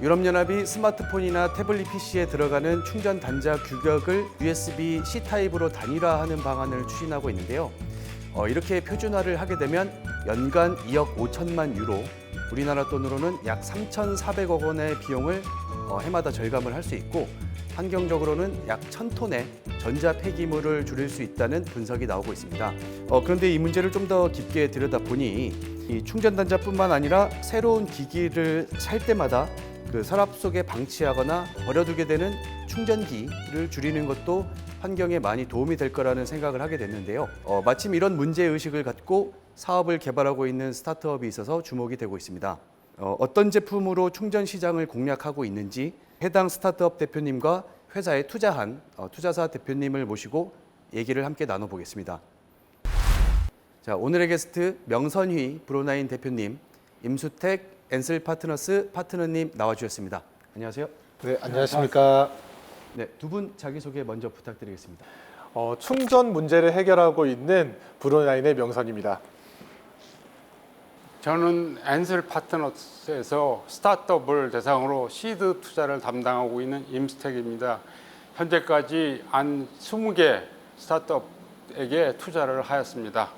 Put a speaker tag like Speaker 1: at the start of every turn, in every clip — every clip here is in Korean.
Speaker 1: 유럽연합이 스마트폰이나 태블릿 PC에 들어가는 충전 단자 규격을 USB-C 타입으로 단일화하는 방안을 추진하고 있는데요. 이렇게 표준화를 하게 되면 연간 2억 5천만 유로, 우리나라 돈으로는 약 3,400억 원의 비용을 해마다 절감을 할 수 있고, 환경적으로는 약 1,000톤의 전자 폐기물을 줄일 수 있다는 분석이 나오고 있습니다. 그런데 이 문제를 좀 더 깊게 들여다보니 이 충전 단자뿐만 아니라 새로운 기기를 살 때마다 그 서랍 속에 방치하거나 버려두게 되는 충전기를 줄이는 것도 환경에 많이 도움이 될 거라는 생각을 하게 됐는데요. 마침 이런 문제의식을 갖고 사업을 개발하고 있는 스타트업이 있어서 주목이 되고 있습니다. 어떤 제품으로 충전 시장을 공략하고 있는지 해당 스타트업 대표님과 회사에 투자한 투자사 대표님을 모시고 얘기를 함께 나눠보겠습니다. 자, 오늘의 게스트 명선휘 브로나인 대표님, 임수택 엔슬 파트너스 파트너님 나와주셨습니다. 안녕하세요.
Speaker 2: 네, 안녕하십니까.
Speaker 1: 네, 두 분 자기소개 먼저 부탁드리겠습니다.
Speaker 2: 충전 문제를 해결하고 있는 브로나인의 명선입니다.
Speaker 3: 저는 엔슬 파트너스에서 스타트업을 대상으로 시드 투자를 담당하고 있는 임수택입니다. 현재까지 한 20개 스타트업에게 투자를 하였습니다.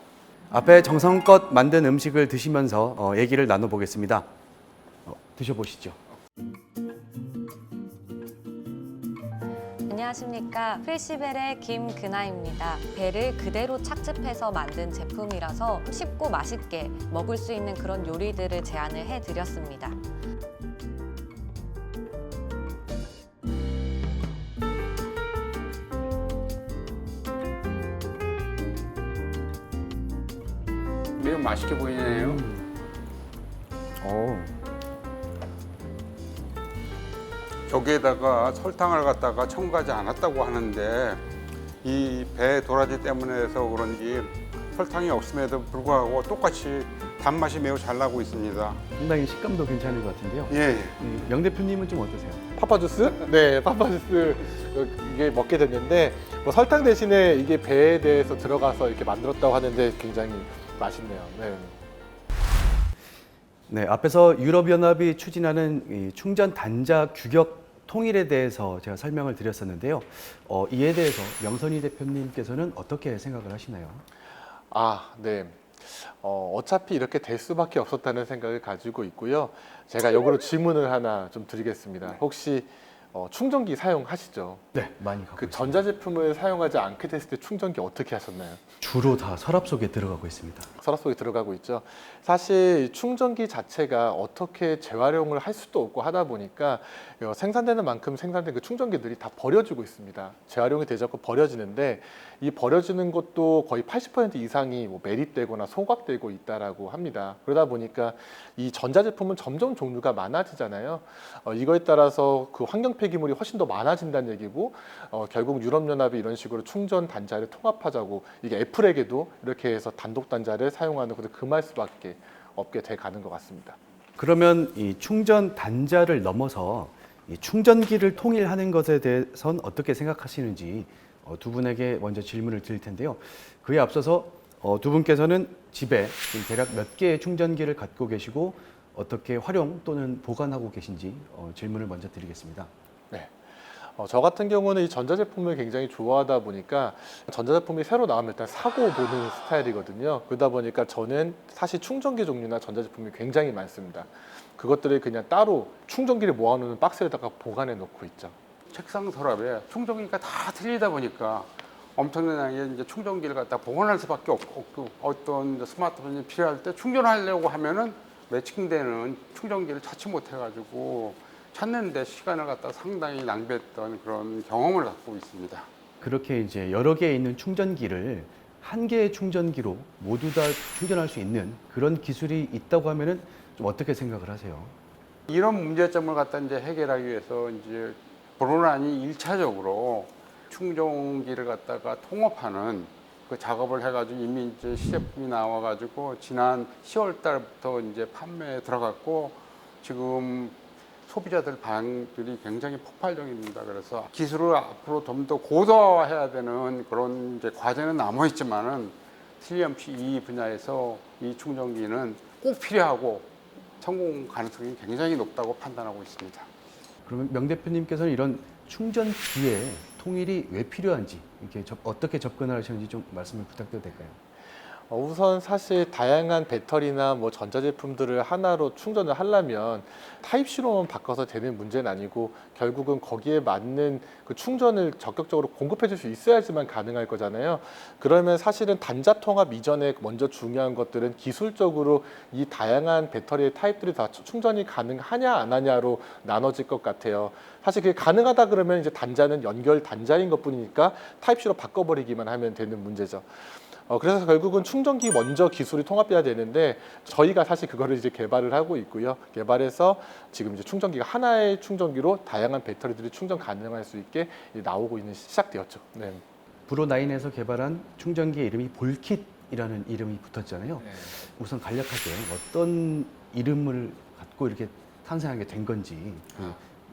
Speaker 1: 앞에 정성껏 만든 음식을 드시면서 얘기를 나눠보겠습니다. 드셔보시죠.
Speaker 4: 안녕하십니까. 프레시벨의 김근아입니다. 배를 그대로 착즙해서 만든 제품이라서 쉽고 맛있게 먹을 수 있는 그런 요리들을 제안을 해드렸습니다.
Speaker 3: 매우 맛있게 보이네요. 여기에다가 설탕을 갖다가 첨가하지 않았다고 하는데 이 배 도라지 때문에 해서 그런지 설탕이 없음에도 불구하고 똑같이 단맛이 매우 잘 나고 있습니다.
Speaker 1: 상당히 식감도 괜찮은 것 같은데요.
Speaker 3: 예.
Speaker 1: 명 대표님은 좀 어떠세요?
Speaker 2: 파파주스? 네, 파파주스 이게 먹게 됐는데 설탕 대신에 이게 배에 대해서 들어가서 이렇게 만들었다고 하는데 굉장히 맛있네요. 네.
Speaker 1: 네, 앞에서 유럽연합이 추진하는 이 충전 단자 규격 통일에 대해서 제가 설명을 드렸었는데요. 이에 대해서 명선희 대표님께서는 어떻게 생각을 하시나요?
Speaker 2: 네. 어차피 이렇게 될 수밖에 없었다는 생각을 가지고 있고요. 제가 역으로 질문을 하나 좀 드리겠습니다. 혹시 충전기 사용하시죠?
Speaker 1: 네, 많이 갖고
Speaker 2: 그
Speaker 1: 있습니다.
Speaker 2: 전자제품을 사용하지 않게 됐을 때 충전기 어떻게 하셨나요?
Speaker 1: 주로 다 서랍 속에 들어가고 있습니다.
Speaker 2: 서랍 속에 들어가고 있죠. 사실 충전기 자체가 어떻게 재활용을 할 수도 없고 하다 보니까 생산되는 만큼 생산된 그 충전기들이 다 버려지고 있습니다. 재활용이 되지 않고 버려지는데 이 버려지는 것도 거의 80% 이상이 매립되거나 소각되고 있다라고 합니다. 그러다 보니까 이 전자제품은 점점 종류가 많아지잖아요. 이거에 따라서 그 환경 폐기물이 훨씬 더 많아진다는 얘기고 결국 유럽연합이 이런 식으로 충전 단자를 통합하자고 이게 애플에게도 이렇게 해서 단독 단자를 사용하는 것을 금할 수밖에 없게 돼 가는 것 같습니다.
Speaker 1: 그러면 이 충전 단자를 넘어서 이 충전기를 통일하는 것에 대해서는 어떻게 생각하시는지 두 분에게 먼저 질문을 드릴 텐데요. 그에 앞서서 두 분께서는 집에 지금 대략 몇 개의 충전기를 갖고 계시고 어떻게 활용 또는 보관하고 계신지 질문을 먼저 드리겠습니다.
Speaker 2: 네. 저 같은 경우는 이 전자제품을 굉장히 좋아하다 보니까 전자제품이 새로 나오면 일단 사고 보는 스타일이거든요. 그러다 보니까 저는 사실 충전기 종류나 전자제품이 굉장히 많습니다. 그것들을 그냥 따로 충전기를 모아놓는 박스에다가 보관해 놓고 있죠.
Speaker 3: 책상 서랍에 충전기가 다 틀리다 보니까 엄청나게 이제 충전기를 갖다 보관할 수밖에 없고 어떤 이제 스마트폰이 필요할 때 충전하려고 하면은 매칭되는 충전기를 찾지 못해가지고 찾는데 시간을 갖다 상당히 낭비했던 그런 경험을 갖고 있습니다.
Speaker 1: 그렇게 이제 여러 개에 있는 충전기를 한 개의 충전기로 모두 다 충전할 수 있는 그런 기술이 있다고 하면은 좀 어떻게 생각을 하세요?
Speaker 3: 이런 문제점을 갖다 이제 해결하기 위해서 이제 브로나인이 1차적으로 충전기를 갖다가 통합하는 그 작업을 해가지고 이미 이제 시제품이 나와가지고 지난 10월 달부터 이제 판매에 들어갔고 지금 소비자들 반응들이 굉장히 폭발적입니다. 그래서 기술을 앞으로 좀 더 고도화해야 되는 그런 이제 과제는 남아 있지만은 틀림없이 이 분야에서 이 충전기는 꼭 필요하고 성공 가능성이 굉장히 높다고 판단하고 있습니다.
Speaker 1: 그러면 명 대표님께서는 이런 충전기의 통일이 왜 필요한지 이렇게 어떻게 접근을 하시는지 좀 말씀을 부탁드려도 될까요?
Speaker 2: 우선 사실 다양한 배터리나 뭐 전자제품들을 하나로 충전을 하려면 타입C로만 바꿔서 되는 문제는 아니고 결국은 거기에 맞는 그 충전을 적극적으로 공급해 줄 수 있어야지만 가능할 거잖아요. 그러면 사실은 단자 통합 이전에 먼저 중요한 것들은 기술적으로 이 다양한 배터리의 타입들이 다 충전이 가능하냐 안 하냐로 나눠질 것 같아요. 사실 그게 가능하다 그러면 이제 단자는 연결 단자인 것뿐이니까 타입C로 바꿔버리기만 하면 되는 문제죠. 그래서 결국은 충전기 먼저 기술이 통합돼야 되는데 저희가 사실 그거를 이제 개발을 하고 있고요. 개발해서 지금 이제 충전기가 하나의 충전기로 다양한 배터리들이 충전 가능할 수 있게 나오고 있는 시작되었죠. 네.
Speaker 1: 브로9에서 개발한 충전기의 이름이 볼킷이라는 이름이 붙었잖아요. 우선 간략하게 어떤 이름을 갖고 이렇게 탄생하게 된 건지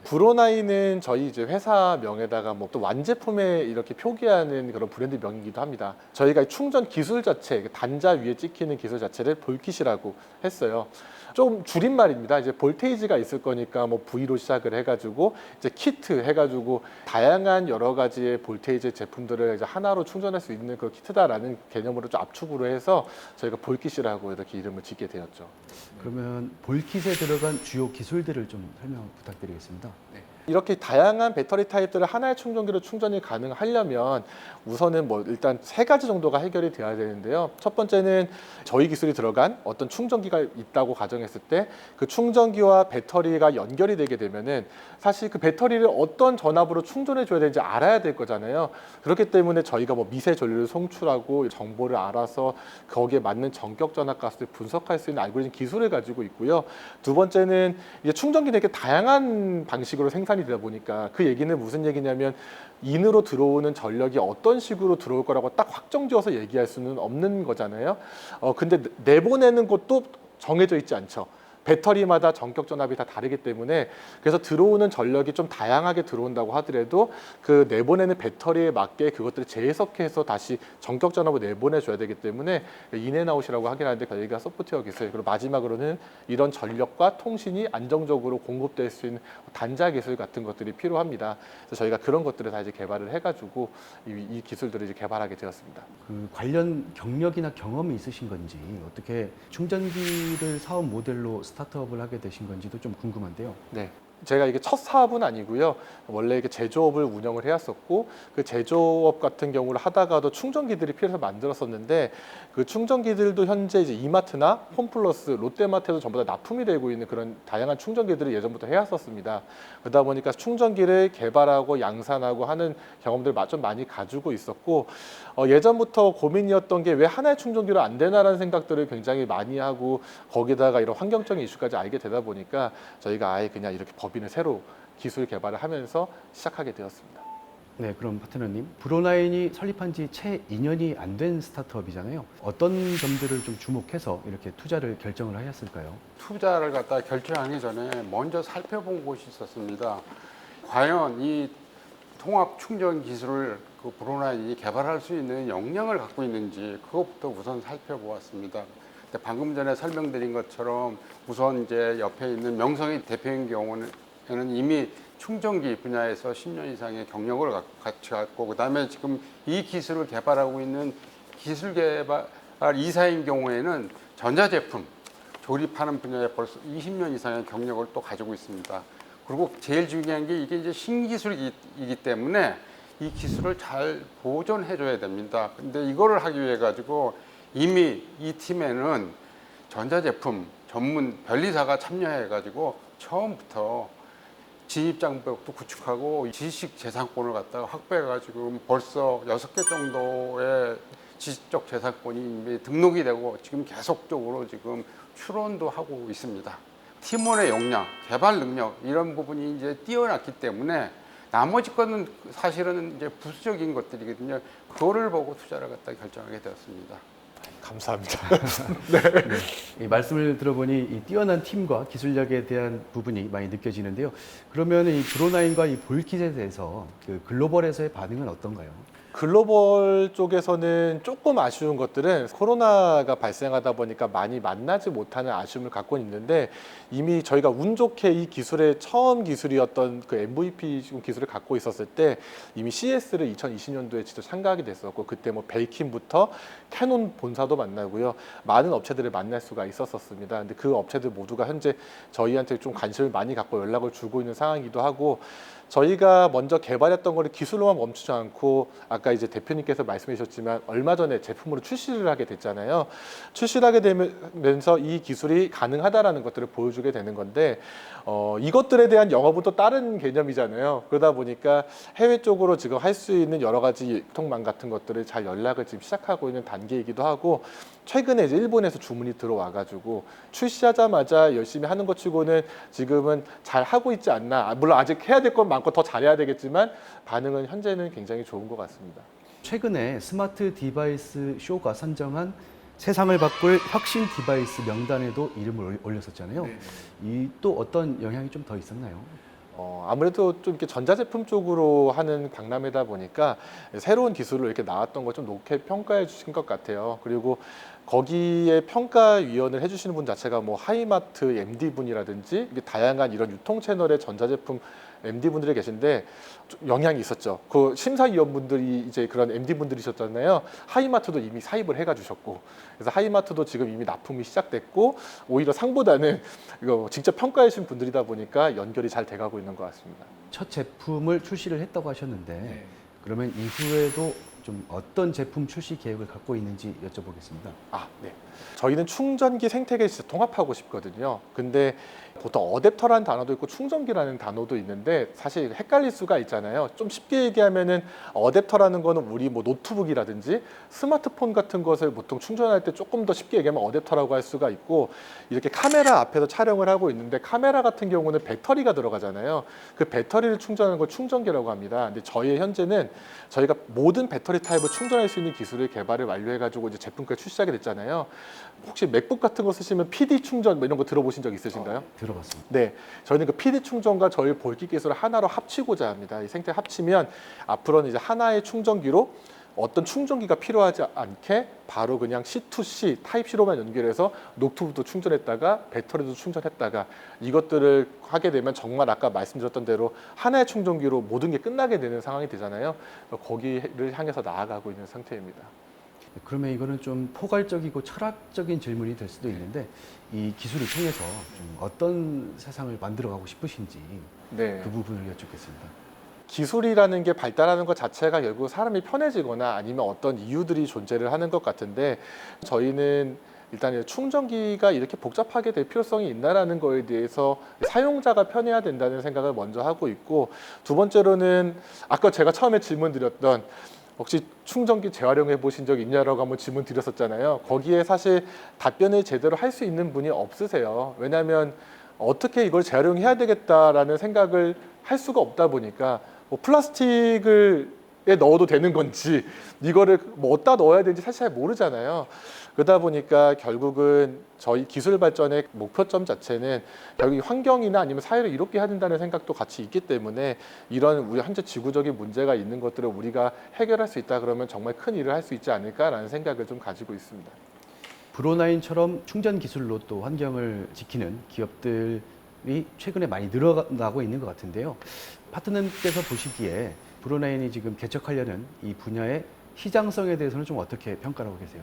Speaker 2: 브로9은 저희 이제 회사 명에다가 뭐 또 완제품에 이렇게 표기하는 그런 브랜드 명이기도 합니다. 저희가 충전 기술 자체, 단자 위에 찍히는 기술 자체를 볼킷이라고 했어요. 좀 줄임말입니다. 이제 볼테이지가 있을 거니까 뭐 V로 시작을 해가지고 이제 키트 해가지고 다양한 여러 가지의 볼테이지 제품들을 이제 하나로 충전할 수 있는 그 키트다라는 개념으로 좀 압축으로 해서 저희가 볼킷이라고 이렇게 이름을 짓게 되었죠.
Speaker 1: 그러면 볼킷에 들어간 주요 기술들을 좀 설명 부탁드리겠습니다.
Speaker 2: 이렇게 다양한 배터리 타입들을 하나의 충전기로 충전이 가능하려면 우선은 뭐 일단 3가지 정도가 해결이 돼야 되는데요. 첫 번째는 저희 기술이 들어간 어떤 충전기가 있다고 가정했을 때 그 충전기와 배터리가 연결이 되게 되면은 사실 그 배터리를 어떤 전압으로 충전해 줘야 되는지 알아야 될 거잖아요. 그렇기 때문에 저희가 뭐 미세 전류를 송출하고 정보를 알아서 거기에 맞는 전격 전압 값을 분석할 수 있는 알고리즘 기술을 가지고 있고요. 두 번째는 이제 충전기는 이렇게 다양한 방식으로 생산이 되다 보니까 그 얘기는 무슨 얘기냐면 인으로 들어오는 전력이 어떤 식으로 들어올 거라고 딱 확정지어서 얘기할 수는 없는 거잖아요. 근데 내보내는 것도 정해져 있지 않죠. 배터리마다 전격 전압이 다 다르기 때문에 그래서 들어오는 전력이 좀 다양하게 들어온다고 하더라도 그 내보내는 배터리에 맞게 그것들을 재해석해서 다시 전격 전압을 내보내줘야 되기 때문에 인앤아웃이라고 하긴 하는데 여기가 소프트웨어 기술, 그리고 마지막으로는 이런 전력과 통신이 안정적으로 공급될 수 있는 단자 기술 같은 것들이 필요합니다. 그래서 저희가 그런 것들을 다 이제 개발을 해가지고 이 기술들을 이제 개발하게 되었습니다.
Speaker 1: 그 관련 경력이나 경험이 있으신 건지 어떻게 충전기를 사업 모델로 스타트업을 하게 되신 건지도 좀 궁금한데요.
Speaker 2: 네. 제가 이게 첫 사업은 아니고요. 원래 이게 제조업을 운영을 해왔었고 그 제조업 같은 경우를 하다가도 충전기들이 필요해서 만들었었는데 그 충전기들도 현재 이제 이마트나 홈플러스, 롯데마트에도 전부 다 납품이 되고 있는 그런 다양한 충전기들을 예전부터 해왔었습니다. 그러다 보니까 충전기를 개발하고 양산하고 하는 경험들을 좀 많이 가지고 있었고 예전부터 고민이었던 게 왜 하나의 충전기로 안 되나라는 생각들을 굉장히 많이 하고 거기다가 이런 환경적인 이슈까지 알게 되다 보니까 저희가 아예 그냥 이렇게 법인을 새로 기술 개발을 하면서 시작하게 되었습니다.
Speaker 1: 네, 그럼 파트너님, 브로9이 설립한 지 채 2년이 안 된 스타트업이잖아요. 어떤 점들을 좀 주목해서 이렇게 투자를 결정을 하셨을까요?
Speaker 3: 투자를 갖다 결정하기 전에 먼저 살펴본 곳이 있었습니다. 과연 이 통합 충전 기술을 그 브로9이 개발할 수 있는 역량을 갖고 있는지 그것부터 우선 살펴보았습니다. 근데 방금 전에 설명드린 것처럼 우선 이제 옆에 있는 명성희 대표인 경우는 이미 충전기 분야에서 10년 이상의 경력을 같이 갖고 그다음에 지금 이 기술을 개발하고 있는 기술 개발 이사인 경우에는 전자제품 조립하는 분야에 벌써 20년 이상의 경력을 또 가지고 있습니다. 그리고 제일 중요한 게 이게 이제 신기술이기 때문에 이 기술을 잘 보존해 줘야 됩니다. 근데 이거를 하기 위해 가지고 이미 이 팀에는 전자제품 전문 변리사가 참여해 가지고 처음부터 진입장벽도 구축하고 지식재산권을 갖다가 확보해 가지고 벌써 6개 정도의 지식적 재산권이 이미 등록이 되고 지금 계속적으로 지금 출원도 하고 있습니다. 팀원의 역량, 개발 능력 이런 부분이 이제 뛰어났기 때문에 나머지 거는 사실은 이제 부수적인 것들이거든요. 그거를 보고 투자를 갖다 결정하게 되었습니다.
Speaker 2: 감사합니다.
Speaker 1: 이 말씀을 들어보니 이 뛰어난 팀과 기술력에 대한 부분이 많이 느껴지는데요. 그러면 이 브로9과 이 볼킷에 대해서 그 글로벌에서의 반응은 어떤가요?
Speaker 2: 글로벌 쪽에서는 조금 아쉬운 것들은 코로나가 발생하다 보니까 많이 만나지 못하는 아쉬움을 갖고 있는데, 이미 저희가 운 좋게 이 기술의 처음 기술이었던 그 MVP 기술을 갖고 있었을 때 이미 CES를 2020년도에 직접 참가하게 됐었고, 그때 뭐 벨킨부터 캐논 본사도 만나고요, 많은 업체들을 만날 수가 있었습니다. 근데 그 업체들 모두가 현재 저희한테 좀 관심을 많이 갖고 연락을 주고 있는 상황이기도 하고, 저희가 먼저 개발했던 거를 기술로만 멈추지 않고, 아까 이제 대표님께서 말씀해 주셨지만 얼마 전에 제품으로 출시를 하게 됐잖아요. 출시를 하게 되면서 이 기술이 가능하다라는 것들을 보여주게 되는 건데, 이것들에 대한 영업은 또 다른 개념이잖아요. 그러다 보니까 해외 쪽으로 지금 할 수 있는 여러 가지 유통망 같은 것들을 잘 연락을 지금 시작하고 있는 단계이기도 하고, 최근에 이제 일본에서 주문이 들어와가지고 출시하자마자 열심히 하는 것 치고는 지금은 잘 하고 있지 않나. 물론 아직 해야 될 건 많고 더 잘해야 되겠지만 반응은 현재는 굉장히 좋은 것 같습니다.
Speaker 1: 최근에 스마트 디바이스 쇼가 선정한 세상을 바꿀 혁신 디바이스 명단에도 이름을 올렸었잖아요. 이 또 어떤 영향이 좀 더 있었나요?
Speaker 2: 아무래도 좀 이렇게 전자제품 쪽으로 하는 박람회다 보니까 새로운 기술로 이렇게 나왔던 걸 좀 높게 평가해 주신 것 같아요. 그리고 거기에 평가위원을 해주시는 분 자체가 뭐 하이마트 MD분이라든지 이게 다양한 이런 유통 채널의 전자제품 MD분들이 계신데 좀 영향이 있었죠. 그 심사위원분들이 이제 그런 MD분들이셨잖아요. 하이마트도 이미 사입을 해가주셨고, 그래서 하이마트도 지금 이미 납품이 시작됐고, 오히려 상보다는 이거 직접 평가해 주신 분들이다 보니까 연결이 잘 돼가고 있는 것 같습니다.
Speaker 1: 첫 제품을 출시를 했다고 하셨는데 그러면 이후에도 좀 어떤 제품 출시 계획을 갖고 있는지 여쭤보겠습니다.
Speaker 2: 네. 저희는 충전기 생태계 진짜 통합하고 싶거든요. 근데 보통 어댑터라는 단어도 있고 충전기라는 단어도 있는데 사실 헷갈릴 수가 있잖아요. 좀 쉽게 얘기하면은 어댑터라는 거는 우리 뭐 노트북이라든지 스마트폰 같은 것을 보통 충전할 때 조금 더 쉽게 얘기하면 어댑터라고 할 수가 있고, 이렇게 카메라 앞에서 촬영을 하고 있는데 카메라 같은 경우는 배터리가 들어가잖아요. 그 배터리를 충전하는 걸 충전기라고 합니다. 근데 저희 현재는 저희가 모든 배터리 타입을 충전할 수 있는 기술을 개발을 완료해가지고 이제 제품까지 출시하게 됐잖아요. 혹시 맥북 같은 거 쓰시면 PD 충전 뭐 이런 거 들어보신 적 있으신가요?
Speaker 1: 들어봤습니다.
Speaker 2: 네, 저희는 그 PD 충전과 저희 볼기 기술을 하나로 합치고자 합니다. 이 생태 합치면 앞으로는 이제 하나의 충전기로 어떤 충전기가 필요하지 않게 바로 그냥 C2C 타입C로만 연결해서 노트북도 충전했다가 배터리도 충전했다가 이것들을 하게 되면 정말 아까 말씀드렸던 대로 하나의 충전기로 모든 게 끝나게 되는 상황이 되잖아요. 거기를 향해서 나아가고 있는 상태입니다.
Speaker 1: 그러면 이거는 좀 포괄적이고 철학적인 질문이 될 수도 있는데 이 기술을 통해서 좀 어떤 세상을 만들어가고 싶으신지
Speaker 2: 네.
Speaker 1: 그 부분을 여쭙겠습니다.
Speaker 2: 기술이라는 게 발달하는 것 자체가 결국 사람이 편해지거나 아니면 어떤 이유들이 존재를 하는 것 같은데, 저희는 일단 충전기가 이렇게 복잡하게 될 필요성이 있나라는 거에 대해서 사용자가 편해야 된다는 생각을 먼저 하고 있고, 두 번째로는 아까 제가 처음에 질문 드렸던 혹시 충전기 재활용해 보신 적 있냐라고 한번 질문 드렸었잖아요. 거기에 사실 답변을 제대로 할 수 있는 분이 없으세요. 왜냐하면 어떻게 이걸 재활용해야 되겠다라는 생각을 할 수가 없다 보니까 뭐 플라스틱을 넣어도 되는 건지 이거를 뭐 어디다 넣어야 되는지 사실 잘 모르잖아요. 그러다 보니까 결국은 저희 기술 발전의 목표점 자체는 결국 환경이나 아니면 사회를 이롭게 해야 된다는 생각도 같이 있기 때문에 이런 우리 현재 지구적인 문제가 있는 것들을 우리가 해결할 수 있다 그러면 정말 큰 일을 할 수 있지 않을까라는 생각을 좀 가지고 있습니다.
Speaker 1: 브로나인처럼 충전 기술로 또 환경을 지키는 기업들이 최근에 많이 늘어나고 있는 것 같은데요. 파트너님께서 보시기에 브로나인이 지금 개척하려는 이 분야의 시장성에 대해서는 좀 어떻게 평가를 하고 계세요?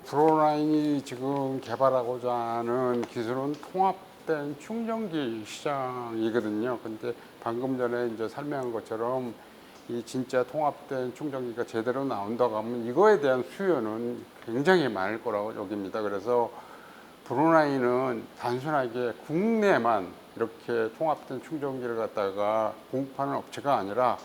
Speaker 3: 브로나인이 지금 개발하고자 하는 기술은 통합된 충전기 시장이거든요. 근데 방금 전에 이제 설명한 것처럼 이 진짜 통합된 충전기가 제대로 나온다고 하면 이거에 대한 수요는 굉장히 많을 거라고 여깁니다. 그래서 브로나인은 단순하게 국내만 이렇게 통합된 충전기를 갖다가 공급하는 업체가 아니라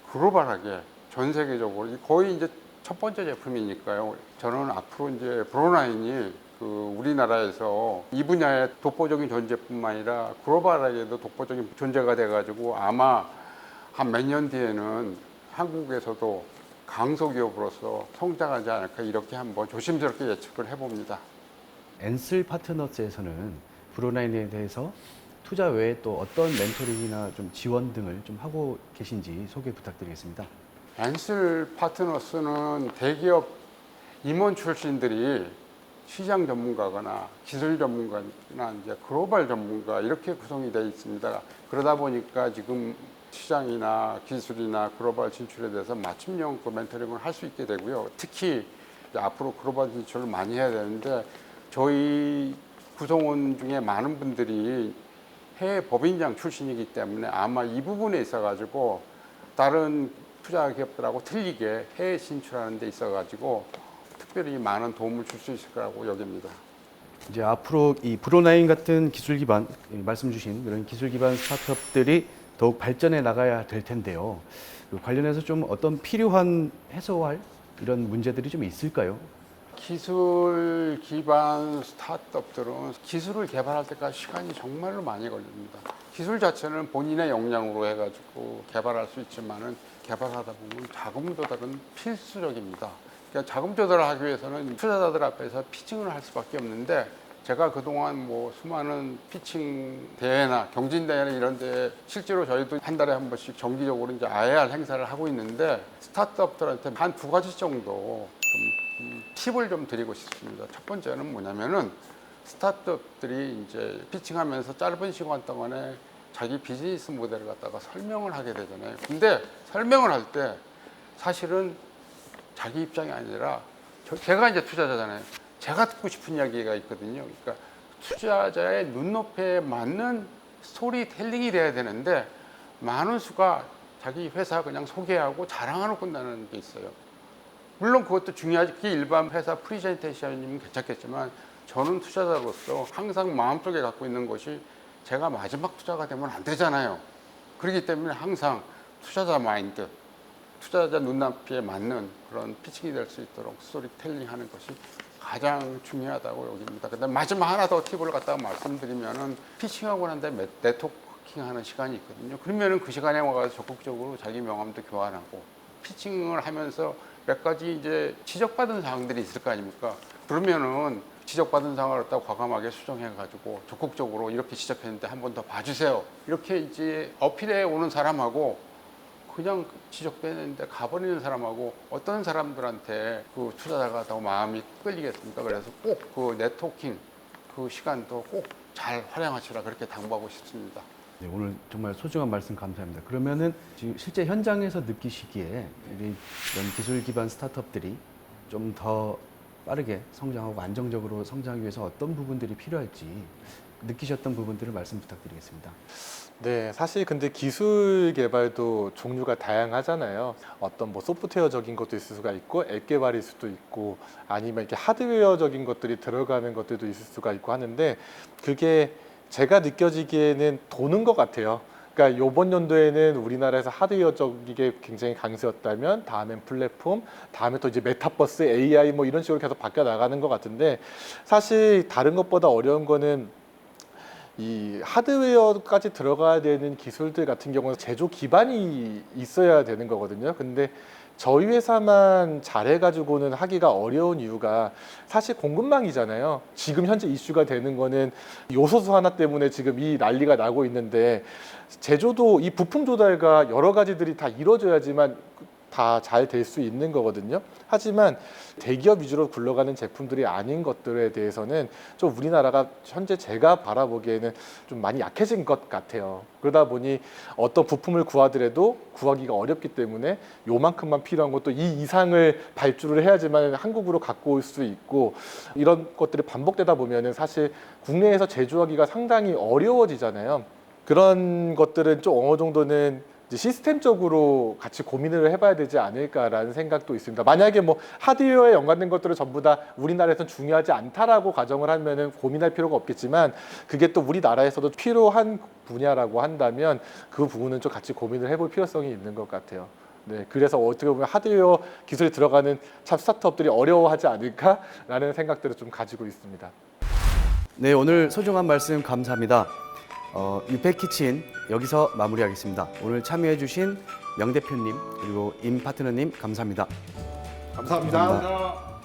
Speaker 3: 글로벌하게 전 세계적으로 거의 이제 첫 번째 제품이니까요. 저는 앞으로 이제 브로나인이 우리나라에서 이 분야의 독보적인 존재뿐만 아니라 글로벌하게도 독보적인 존재가 돼가지고 아마 한 몇 년 뒤에는 한국에서도 강소기업으로서 성장하지 않을까 이렇게 한번 조심스럽게 예측을 해봅니다.
Speaker 1: 엔슬 파트너스에서는 브로나인에 대해서 투자 외에 또 어떤 멘토링이나 좀 지원 등을 좀 하고 계신지 소개 부탁드리겠습니다.
Speaker 3: 앤슬 파트너스는 대기업 임원 출신들이 시장 전문가거나 기술 전문가나 이제 글로벌 전문가 이렇게 구성이 되어 있습니다. 그러다 보니까 지금 시장이나 기술이나 글로벌 진출에 대해서 맞춤형 그 멘토링을 할 수 있게 되고요. 특히 이제 앞으로 글로벌 진출을 많이 해야 되는데 저희 구성원 중에 많은 분들이 해외 법인장 출신이기 때문에 아마 이 부분에 있어가지고 다른 투자 기업들하고 틀리게 해외 진출하는 데 있어가지고 특별히 많은 도움을 줄 수 있을 거라고 여깁니다.
Speaker 1: 이제 앞으로 이 브로나인 같은 기술 기반 말씀 주신 그런 기술 기반 스타트업들이 더욱 발전해 나가야 될 텐데요. 그 관련해서 좀 어떤 필요한 해소할 이런 문제들이 좀 있을까요?
Speaker 3: 기술 기반 스타트업들은 기술을 개발할 때까지 시간이 정말로 많이 걸립니다. 기술 자체는 본인의 역량으로 해가지고 개발할 수 있지만은 개발하다 보면 자금 조달은 필수적입니다. 그러니까 자금 조달을 하기 위해서는 투자자들 앞에서 피칭을 할 수밖에 없는데 제가 그동안 뭐 수많은 피칭 대회나 경진대회나 이런 데 실제로 저희도 한 달에 한 번씩 정기적으로 이제 IR 행사를 하고 있는데 스타트업들한테 한 두 가지 정도 좀 팁을 좀 드리고 싶습니다. 첫 번째는 뭐냐면은 스타트업들이 이제 피칭하면서 짧은 시간 동안에 자기 비즈니스 모델을 갖다가 설명을 하게 되잖아요. 근데 설명을 할 때 사실은 자기 입장이 아니라 제가 이제 투자자잖아요. 제가 듣고 싶은 이야기가 있거든요. 그러니까 투자자의 눈높이에 맞는 스토리텔링이 돼야 되는데 많은 수가 자기 회사 그냥 소개하고 자랑하고 끝나는 게 있어요. 물론 그것도 중요하지. 일반 회사 프리젠테이션이면 괜찮겠지만 저는 투자자로서 항상 마음속에 갖고 있는 것이 제가 마지막 투자가 되면 안 되잖아요. 그렇기 때문에 항상 투자자 마인드, 투자자 눈높이에 맞는 그런 피칭이 될 수 있도록 스토리텔링 하는 것이 가장 중요하다고 여깁니다. 그다음 마지막 하나 더 팁을 갖다가 말씀드리면은 피칭하고 난 다음에 네트워킹 하는 시간이 있거든요. 그러면은 그 시간에 와서 적극적으로 자기 명함도 교환하고 피칭을 하면서 몇 가지 이제 지적받은 사항들이 있을 거 아닙니까? 그러면은 지적받은 사항을 갖다 과감하게 수정해가지고 적극적으로 이렇게 지적했는데 한 번 더 봐주세요. 이렇게 이제 어필해 오는 사람하고 그냥 지적되는데 가버리는 사람하고 어떤 사람들한테 그 투자자가 더 마음이 끌리겠습니까? 그래서 꼭 그 네트워킹 그 시간도 꼭 잘 활용하시라 그렇게 당부하고 싶습니다.
Speaker 1: 네, 오늘 정말 소중한 말씀 감사합니다. 그러면은 지금 실제 현장에서 느끼시기에 이런 기술 기반 스타트업들이 좀 더 빠르게 성장하고 안정적으로 성장하기 위해서 어떤 부분들이 필요할지 느끼셨던 부분들을 말씀 부탁드리겠습니다.
Speaker 2: 네, 사실 근데 기술 개발도 종류가 다양하잖아요. 어떤 뭐 소프트웨어적인 것도 있을 수가 있고 앱 개발일 수도 있고 아니면 이렇게 하드웨어적인 것들이 들어가는 것들도 있을 수가 있고 하는데 그게 제가 느껴지기에는 도는 것 같아요. 그러니까 이번 연도에는 우리나라에서 하드웨어적이게 굉장히 강세였다면 다음엔 플랫폼, 다음에 또 이제 메타버스, AI 뭐 이런 식으로 계속 바뀌어 나가는 것 같은데 사실 다른 것보다 어려운 거는 이 하드웨어까지 들어가야 되는 기술들 같은 경우는 제조 기반이 있어야 되는 거거든요. 근데 저희 회사만 잘해가지고는 하기가 어려운 이유가 사실 공급망이잖아요. 지금 현재 이슈가 되는 거는 요소수 하나 때문에 지금 이 난리가 나고 있는데 제조도 이 부품 조달과 여러 가지들이 다 이루어져야지만 다 잘 될 수 있는 거거든요. 하지만 대기업 위주로 굴러가는 제품들이 아닌 것들에 대해서는 좀 우리나라가 현재 제가 바라보기에는 좀 많이 약해진 것 같아요. 그러다 보니 어떤 부품을 구하더라도 구하기가 어렵기 때문에 요만큼만 필요한 것도 이 이상을 발주를 해야지만 한국으로 갖고 올 수 있고 이런 것들이 반복되다 보면은 사실 국내에서 제조하기가 상당히 어려워지잖아요. 그런 것들은 좀 어느 정도는 이제 시스템적으로 같이 고민을 해봐야 되지 않을까라는 생각도 있습니다. 만약에 뭐 하드웨어에 연관된 것들을 전부 다 우리나라에서는 중요하지 않다라고 가정을 하면은 고민할 필요가 없겠지만 그게 또 우리나라에서도 필요한 분야라고 한다면 그 부분은 좀 같이 고민을 해볼 필요성이 있는 것 같아요. 네, 그래서 어떻게 보면 하드웨어 기술이 들어가는 참 스타트업들이 어려워하지 않을까라는 생각들을 좀 가지고 있습니다.
Speaker 1: 네, 오늘 소중한 말씀 감사합니다. 유페키친 여기서 마무리하겠습니다. 오늘 참여해주신 명 대표님 그리고 임 파트너님 감사합니다.
Speaker 2: 감사합니다.